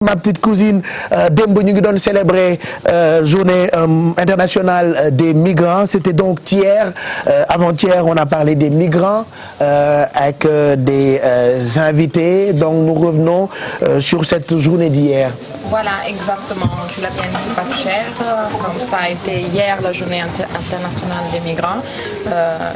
Ma petite cousine, démb ñu ngi doon célébrer journée internationale des migrants. C'était donc hier, avant-hier, on a parlé des migrants avec des invités. Donc nous revenons sur cette journée d'hier. Voilà, exactement. Tu l'as bien dit, pas cher. Comme ça a été hier la journée internationale des migrants.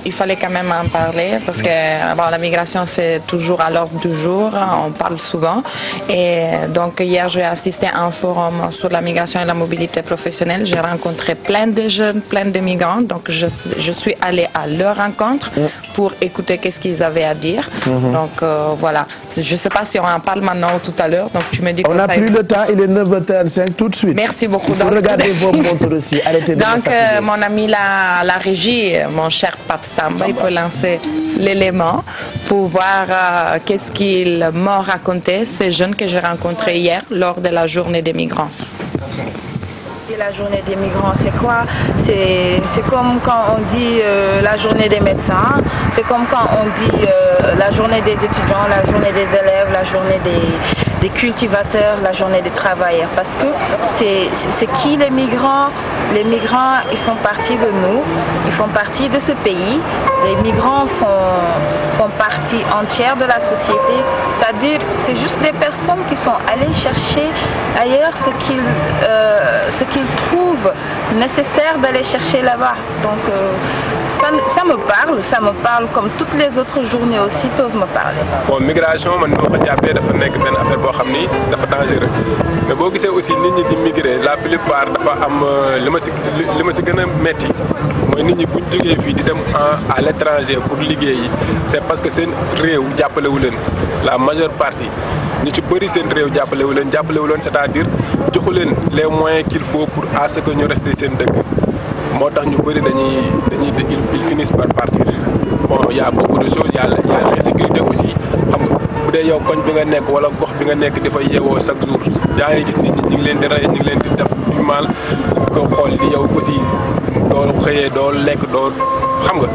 Il fallait quand même en parler parce que bon, la migration c'est toujours à l'ordre du jour. On parle souvent. Et donc hier j'ai assisté à un forum sur la migration et la mobilité professionnelle. J'ai rencontré plein de jeunes, plein de migrants. Donc je suis allée à leur rencontre pour écouter qu'est-ce qu'ils avaient à dire. Donc voilà. Je ne sais pas si on en parle maintenant ou tout à l'heure. Donc tu me dis. On n'a plus le temps. Il est 9h35 tout de suite. Merci beaucoup. Donc regardez vos montres aussi. Arrêtez de donc mon ami la régie, mon cher Pape Samba, il peut lancer l'élément pour voir qu'est-ce qu'il m'a raconté, ces jeunes que j'ai rencontrés hier lors de la journée des migrants. La journée des migrants, c'est quoi? C'est comme quand on dit la journée des médecins, c'est comme quand on dit la journée des étudiants, la journée des élèves, la journée des cultivateurs, la journée des travailleurs. Parce que c'est qui les migrants? Les migrants, ils font partie de nous, ils font partie de ce pays. Les migrants font partie entière de la société. C'est-à-dire, c'est juste des personnes qui sont allées chercher ailleurs ce qu'ils trouvent nécessaire d'aller chercher là-bas. Donc ça me parle comme toutes les autres journées aussi peuvent me parler. Bon, migration, man ko jappé dafa nek ben affaire bo xamni dafa dangereux. Mais bo gisé aussi nit ñi di migrer, la plupart dafa am lima ci gëna metti. Moy nit ñi buñ joggé fi di dem à l'étranger pour liggéey, c'est parce que seen réew jappalé wu len. La majeure partie ñi ci bëri seen réew jappalé wu len, c'est-à-dire joxu len les moyens qu'il faut pour à ce que ñu rester seen dëkk. Motax ñu bëri ils finissent par partir. Bon, il y a beaucoup de choses, il y a l'insécurité aussi. Xam nga bu dee yow koñ bi nga nekk wala gox bi nga nekk dafa yeewoo chaque jour yaa ngi gis nit ñi ñu ngi leen di rey ñu ngi leen di def du mal ko xool ni yow aussi doo xëyee doo lekk doo xam nga.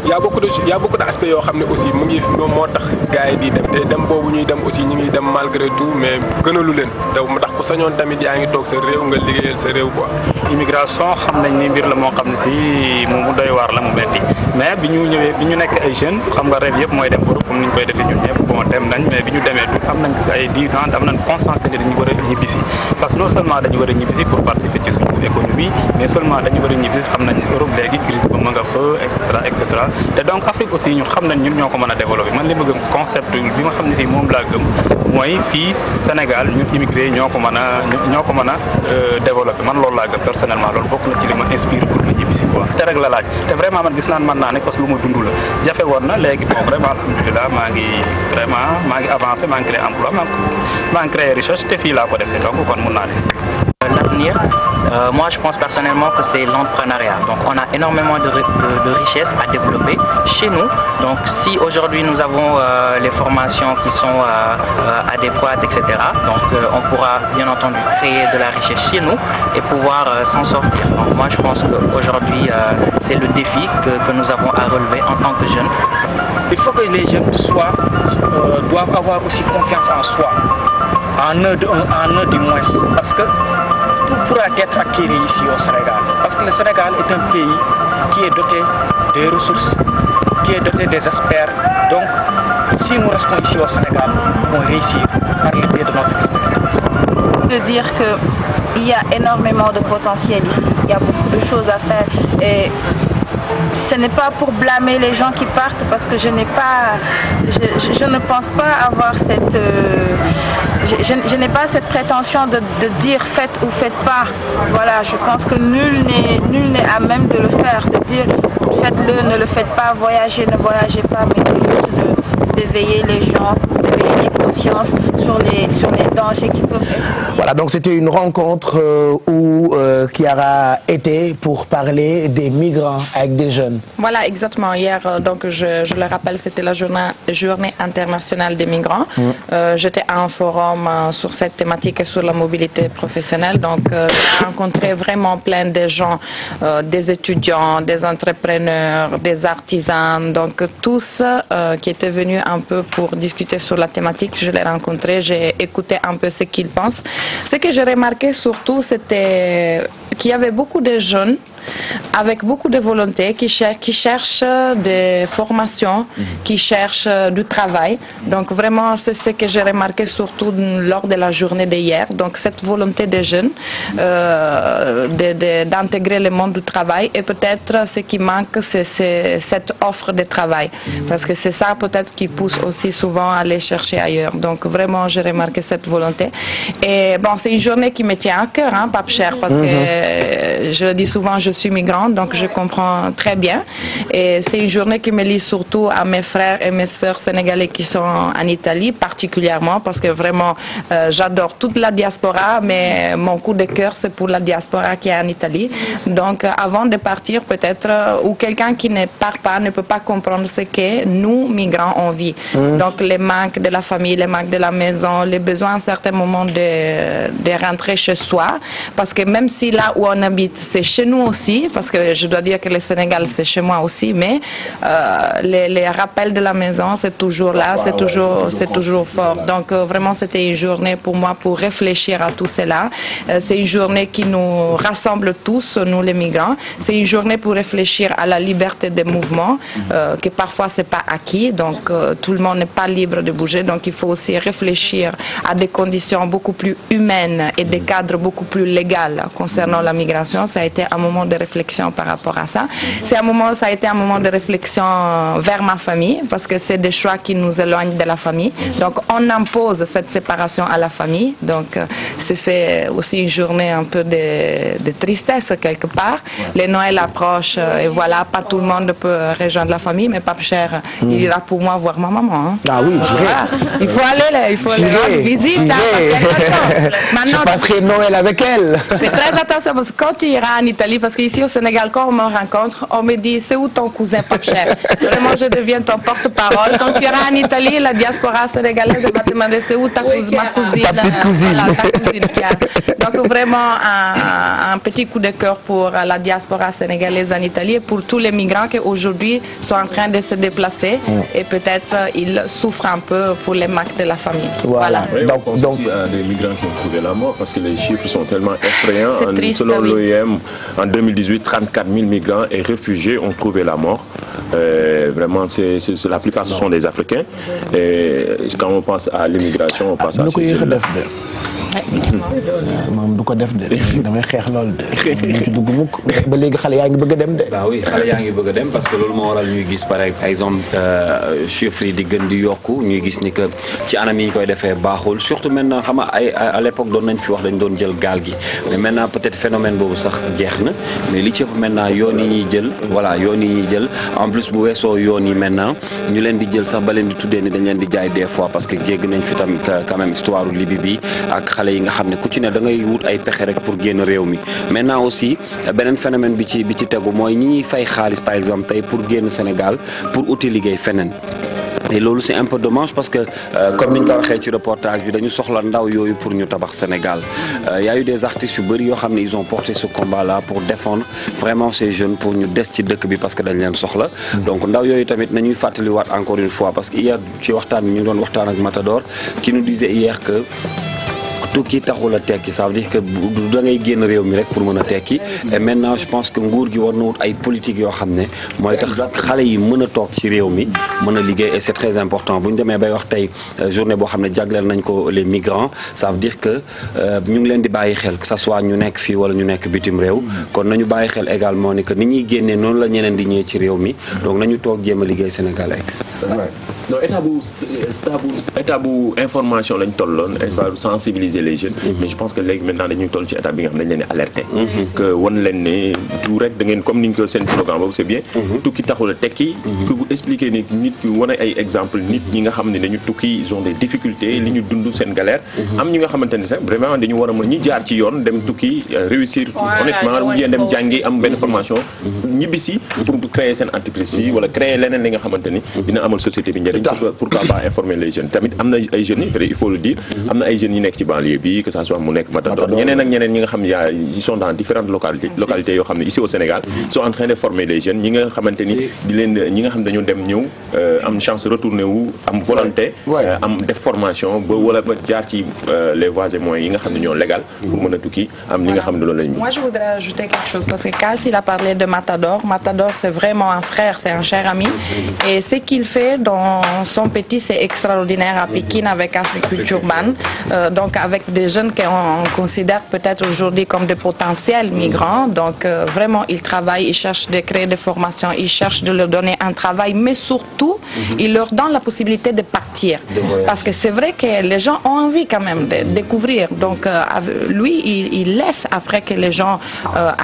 Il y a beaucoup d'aspects yoo xam ne aussi mu ngi moo tax gars yi di dem te dem boobu ñuy dem aussi ñu ngi dem malgré tout mais gënalu leen daw ndax ku sañoon tamit yaa ngi toog sa réew nga liggéeyal sa réew quoi. Immigration xam nañ ni mbir la moo xam ne si mu doy waar la mu metti mais bi ñu nekk ay jeunes xam nga rêve yëpp mooy dem Europe comme ni ñu koy defee ñun ñëpp bon dem nañ mais bi ñu demee am nañ ay 10 ans am nañ conscience que ni dañu war a ñibbisi parce que non seulement dañu war a ñibbisi pour participer ci suñu économie mais seulement dañu war a ñibbisi xam nañ Europe léegi crise ba ma nga fa et cetera te donc Afrique aussi ñun xam nañ ñun ñoo ko mën a développer man li ma gëm concept bi nga xam ne si moom laa gëm mooy fii Sénégal ñun immigré ñoo ko mën a développer man loolu laa gëm personnellement loolu bokk na ci li ma inspiré pour ma ñibbisi quoi te rek la laaj te vraiment man gis naan mën naa ne parce que lu ma dund la jafe woon na léegi bon vraiment alhamdulilah maa ngi avancé maa ngi créé emploi maa ngi créé recherche te fii laa ko defee donc kon mun naa ne. L'avenir, moi je pense personnellement que c'est l'entrepreneuriat. Donc on a énormément de richesses à développer chez nous. Donc si aujourd'hui nous avons les formations qui sont adéquates, etc. Donc on pourra bien entendu créer de la richesse chez nous et pouvoir s'en sortir. Donc moi je pense qu'aujourd'hui c'est le défi que nous avons à relever en tant que jeunes. Il faut que les jeunes doivent avoir aussi confiance en soi, en eux du moins, parce que tout pourra être acquis ici au Sénégal. Parce que le Sénégal est un pays qui est doté des ressources, qui est doté des experts. Donc, si nous restons ici au Sénégal, nous pouvons réussir par le biais de notre expertise. De dire qu'il y a énormément de potentiel ici, il y a beaucoup de choses à faire. Et ce n'est pas pour blâmer les gens qui partent parce que je ne pense pas avoir cette... je n'ai pas cette prétention de dire faites ou faites pas. Voilà, je pense que nul n'est à même de le faire, de dire faites-le, ne le faites pas, voyagez, ne voyagez pas, mais c'est juste d'éveiller les gens, d'éveiller les consciences sur les dangers qui peuvent être liés Voilà, donc c'était une rencontre où Chiara était pour parler des migrants avec des jeunes. Voilà, exactement. Hier, donc je le rappelle, c'était la journée internationale des migrants. J'étais à un forum sur cette thématique et sur la mobilité professionnelle. Donc, j'ai rencontré vraiment plein de gens, des étudiants, des entrepreneurs, des artisans, donc tous qui étaient venus un peu pour discuter sur la thématique. Je les ai rencontrés, j'ai écouté un peu ce qu'ils pensent. Ce que j'ai remarqué surtout, c'était qu'il y avait beaucoup de jeunes avec beaucoup de volonté qui cherchent des formations, qui cherchent du travail. Donc vraiment, c'est ce que j'ai remarqué surtout lors de la journée d'hier. Donc cette volonté des jeunes d'intégrer le monde du travail, et peut-être ce qui manque, c'est cette offre de travail. Parce que c'est ça peut-être qui pousse aussi souvent à aller chercher ailleurs. Donc vraiment, j'ai remarqué cette volonté. Et bon, c'est une journée qui me tient à cœur, hein, Pape Cheikh, parce que je le dis souvent, je suis migrante, donc je comprends très bien. Et c'est une journée qui me lie surtout à mes frères et mes sœurs sénégalais qui sont en Italie, particulièrement, parce que vraiment, j'adore toute la diaspora, mais mon coup de cœur, c'est pour la diaspora qui est en Italie. Donc, avant de partir, peut-être, ou quelqu'un qui ne part pas, ne peut pas comprendre ce que nous, migrants, on vit. Donc, les manques de la famille, les manques de la maison, les besoins à un certain moment de rentrer chez soi, parce que même si là où on habite, c'est chez nous aussi, parce que je dois dire que le Sénégal, c'est chez moi aussi, mais les rappels de la maison, c'est toujours là, c'est toujours fort. Donc, vraiment, c'était une journée pour moi pour réfléchir à tout cela. C'est une journée qui nous rassemble tous, nous les migrants. C'est une journée pour réfléchir à la liberté des mouvements, que parfois, c'est pas acquis. Donc, tout le monde n'est pas libre de bouger. Donc, il faut aussi réfléchir à des conditions beaucoup plus humaines et des cadres beaucoup plus légaux concernant la migration. Ça a été un moment de réflexion par rapport à ça. Ça a été un moment de réflexion vers ma famille, parce que c'est des choix qui nous éloignent de la famille. Donc, on impose cette séparation à la famille. Donc, c'est aussi une journée un peu de tristesse quelque part. Les Noël approchent et voilà, pas tout le monde peut rejoindre la famille, mais Pape Cheikh, il ira pour moi voir ma maman. Hein. Ah oui, j'irai. Voilà. Il faut aller rendre visite. Je passerai Noël avec elle. Fais très attention, parce que quand tu iras en Italie, parce qu'ici au Sénégal, quand on me rencontre, on me dit, c'est où ton cousin Pape Cheikh? Vraiment, je deviens ton porte-parole. Quand tu iras en Italie, la diaspora sénégalaise va te demander, c'est où ta cousine, ma cousine? Ta petite cousine. Voilà, ta cousine. Donc vraiment, un petit coup de cœur pour la diaspora sénégalaise en Italie et pour tous les migrants qui aujourd'hui sont en train de se déplacer et peut-être ils souffrent un peu pour les manques de la famille. Voilà. Oui, on pense aussi à des migrants qui ont trouvé la mort, parce que les chiffres sont tellement effrayants. C'est triste, selon l'OIM, en 2018, 34 000 migrants et réfugiés ont trouvé la mort. Vraiment, la plupart ce sont des Africains. Et quand on pense à l'immigration, on pense à ces jeunes-là. moom du ko def de damay xeex loolu de ci dugg mukk ba léegi xale yaa ngi bëgg a dem de. Bah oui, xale yaa ngi bëgg a dem parce que loolu moo waral ñuy gis par exemple chiffres yi di gën di yokku ñuy gis ni que ci anam yi ñu koy defee baaxul surtout maintenant xam nga à l'époque doon nañ fi wax dañ doon jël gaal gi mais maintenant peut-être phénomène boobu sax jeex na mais li ci ëpp maintenant yoon yi ñuy jël voilà yoon yi ñuy jël en plus bu weesoo yoon yi maintenant ñu leen di jël sax ba leen di tuddee ni dañ leen di jaay des fois parce que jégg nañ fi tam quand même histoire Libye bi ak xale yi nga xam ne ku ci ne da ngay wut ay pexe rek pour génn réew mi maintenant aussi beneen phénomène bi ci tegu mooy ñi ñuy fay xaalis par exemple tey pour génn Sénégal pour uti liggéey feneen et loolu c'est un peu dommage parce que comme ni ñu ko waxee ci reportage bi dañu soxla ndaw yooyu pour ñu tabax Sénégal y a eu des artistes yu bëri yoo xam ne ils ont porté ce combat là pour défendre vraiment ces jeunes pour ñu des ci dëkk bi parce que dañ leen soxla donc ndaw yooyu tamit nañuy fàttaliwaat encore une fois parce que hier ci waxtaan bi ñu doon waxtaan ak Matador qui nous disait hier que tukki taxul a tekki ça veut dire que da ngay génn réew mi rek pour mën a tekki et maintenant je pense que nguur gi war na wut ay politique yoo xam ne mooy tax xale yi mën a toog ci réew mi mën a liggéey et c'est très important bu ñu demee bay wax tey journée boo xam ne jagleel nañ ko les migrants ça veut dire que ñu ngi leen di bàyyi xel que ça soit ñu nekk fii wala ñu nekk bitim réew kon nañu bàyyi xel également ni que ni ñuy génnee noonu la ñeneen di ñëwee ci réew mi donc nañu toog jéem a liggéey Sénégal ex non état bu information lañ tolloon état bu sensibiliser les jeunes. mais je pense que léegi maintenant dañuy toll ci état bi nga xam ne dañ leen di alerter. que wan leen ne tout rek da ngeen comme ni ñu ko seen slogan boobu c'est bien. tukki taxul a tekki. que vous expliquer ni nit ki wane ay exemple nit ñi nga xam ne dañu tukki ils ont des difficultés li ñu dund seen galère. am ñi nga xamante ne sax vraiment dañu war a mën ñi jaar ci yoon dem tukki réussir. honnêtement ngeen dem jàngi am benn formation. ñibbisi pour créer seen entreprise fii wala créer leneen li nga xamante ni dina amal société bi njëriñ. pourquoi pas informer les jeunes tamit am na ay jeunes yi il faut le dire. am na ay jeunes yi nekk ci banlieue bi que ça soit mu nekk Matador ñeneen ak ñeneen ñi nga xam ne ils sont dans différentes localités yoo xam ne ici au Sénégal ils sont en train de former les jeunes ñi nga xamante ni di leen ñi nga xam dañu dem ñëw am chance retourner wu am volonté am def formation ba wala ba jaar ci les voies et moyens yi nga xam ne ñoo légal pour mën a tukki am li nga xam ne loolu lañ. Moi je voudrais ajouter quelque chose parce que Kals il a parlé de Matador c'est vraiment un frère, c'est un cher ami et ce qu'il fait dans son petit c'est extraordinaire à Pikine avec Africulture Ban donc avec des jeunes qu'on considère peut-être aujourd'hui comme des potentiels migrants donc vraiment il travaille, il cherche de créer des formations, il cherche de leur donner un travail mais surtout il leur donne la possibilité de partir parce que c'est vrai que les gens ont envie quand même de découvrir donc lui il laisse après que les gens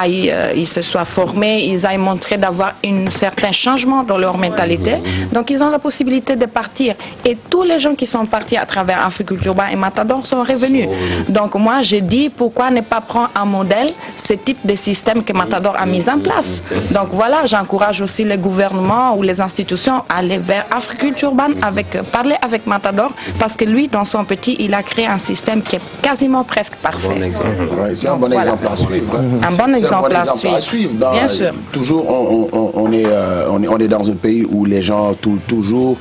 ils se soient formés, ils aillent montrer d'avoir un certain changement dans leur mentalité donc ils ont la possibilité de partir et tous les gens qui sont partis à travers Africulture Ban et Matador sont revenus donc moi je dis pourquoi ne pas prendre un modèle ce type de système que Matador a mis en place donc voilà j'encourage aussi le gouvernement ou les institutions à aller vers Africulture Ban parler avec Matador parce que lui dans son petit il a créé un système qui est quasiment presque parfait. C'est un bon exemple à suivre. Un bon exemple à suivre. Bien sûr. Toujours on est dans un pays où les gens toujours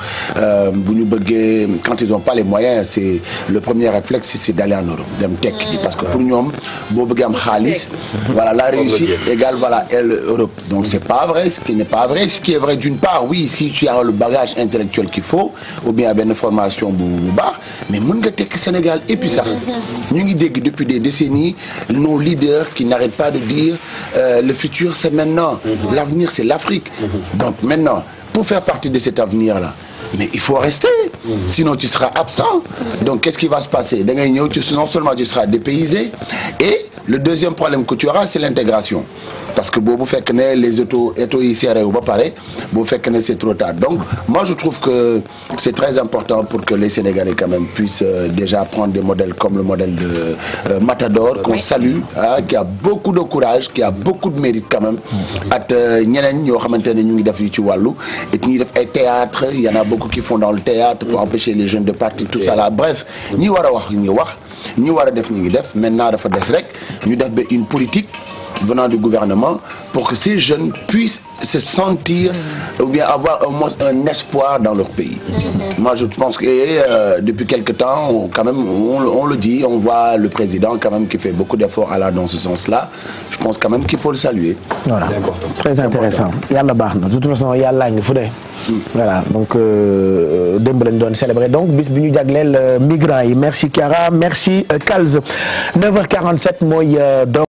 quand ils n'ont pas les moyens c'est le premier réflexe c'est d'aller en Europe dem tekki parce que pour ñoom boo bëggee am xaalis voilà la réussite égale voilà l'Europe donc c'est pas vrai ce qui n'est pas vrai ce qui est vrai d'une part oui si tu as le bagage intellectuel qu'il faut ou bien benn formation bu baax mais mën nga tekki Sénégal et puis sax ñu ngi dégg depuis des décennies nos leaders qui n'arrêtent pas de dire le futur c'est maintenant l'avenir c'est l'Afrique donc maintenant pour faire partie de cet avenir là mais il faut rester sinon tu seras absent donc qu'est-ce qui va se passer da ngay ñëw non seulement tu seras dépaysé et le deuxième problème que tu auras c'est l'intégration parce que boobu fekk ne les autos yi serré wu ba pare boobu fekk ne c'est trop tard donc moi je trouve que c'est très important pour que les Sénégalais quand même puissent déjà prendre des modèles comme le modèle de Matador qu'on salue qui a beaucoup de courage qui a beaucoup de mérite quand même ak ñeneen ñoo xamante ne ñu ngi def ci wàllu et ñuy def ay théâtre il y en a beaucoup qui font dans le théâtre pour empêcher les jeunes de partir tout ça là bref ñi war a wax ñi wax ñi war a def ñu ngi def maintenant dafa des rek ñu def ba une politique venant du gouvernement pour que ces jeunes puissent se sentir ou bien avoir au moins un espoir dans leur pays. Moi je pense que depuis quelque temps quand même on le dit on voit le président quand même qui fait beaucoup d'efforts à là dans ce sens-là je pense quand même qu'il faut le saluer. Voilà très intéressant yàlla baax na de toute façon yàlla ngi fu dee. Voilà donc démb lañ doon célébrer donc bis bi ñu jagleel migrants yi merci Chiara merci Kals 9h47 mooy